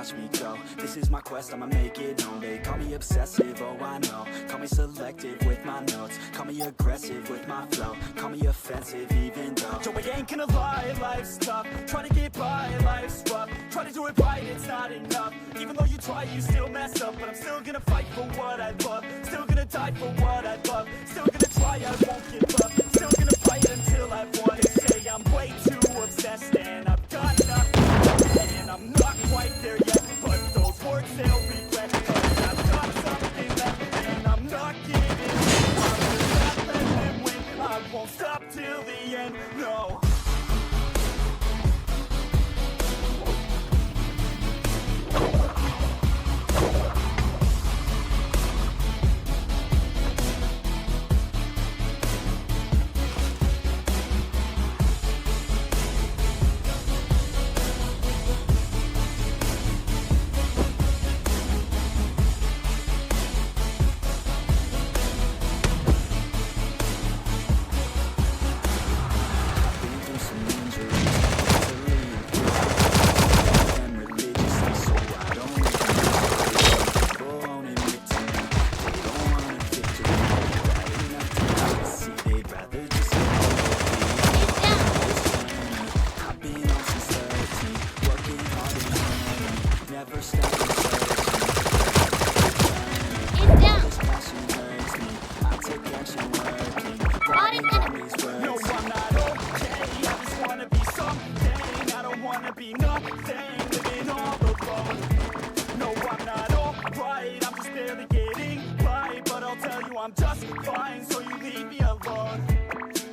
watch me go. This is my quest, I'ma make it known. They call me obsessive, oh I know. Call me selective with my notes. Call me aggressive with my flow. Call me offensive even though Joe, I ain't gonna lie, life's tough. Try to get by, life's rough. Try to do it right, it's not enough. Even though you try, you still mess up. But I'm still gonna fight for what I love. Still gonna die for what I love. Still gonna try, I won't give up. Still gonna fight until I've won. They say I'm way too obsessed and I've got nothing. And I'm not quite there yet, but those words they'll regret. Cause I've got something left and I'm not giving up. I will not let them win. I won't stop till the end, no. I'm just fine, so you leave me alone.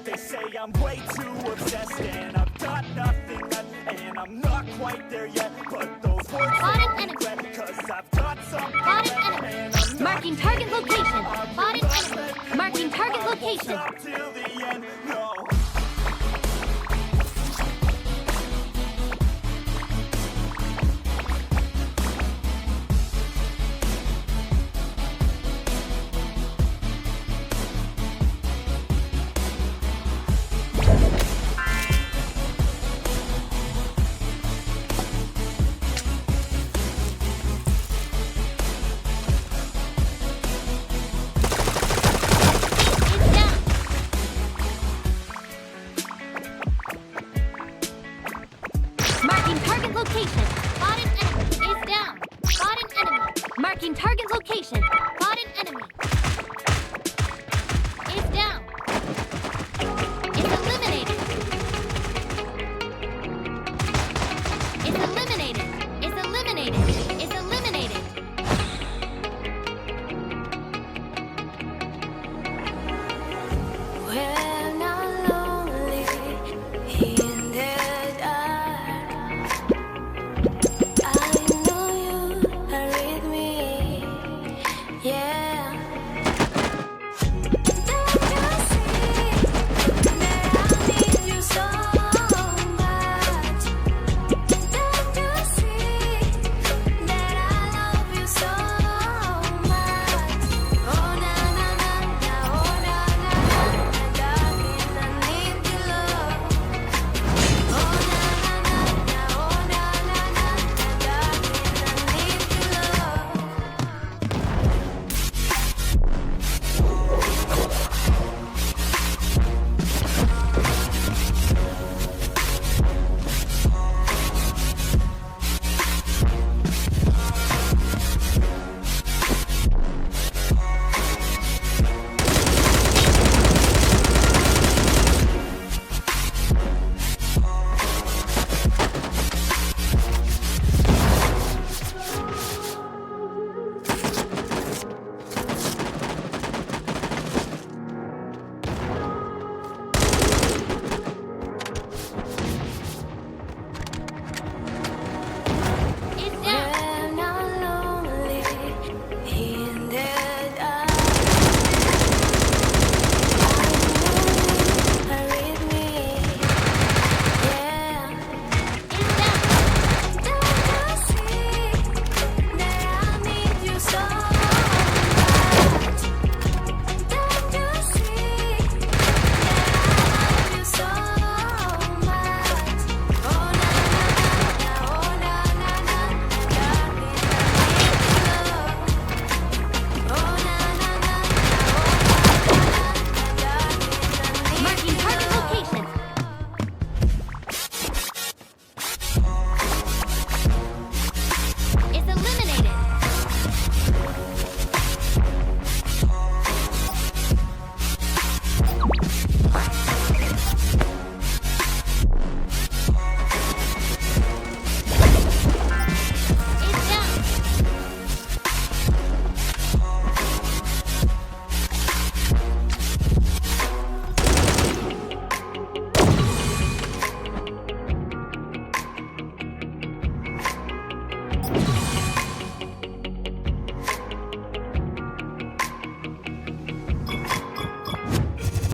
They say I'm way too obsessed and I've got nothing left. And I'm not quite there yet, but those words I regret. Cause I've got something left and I'm not. Marking target location. Marking target location. Till the end, no.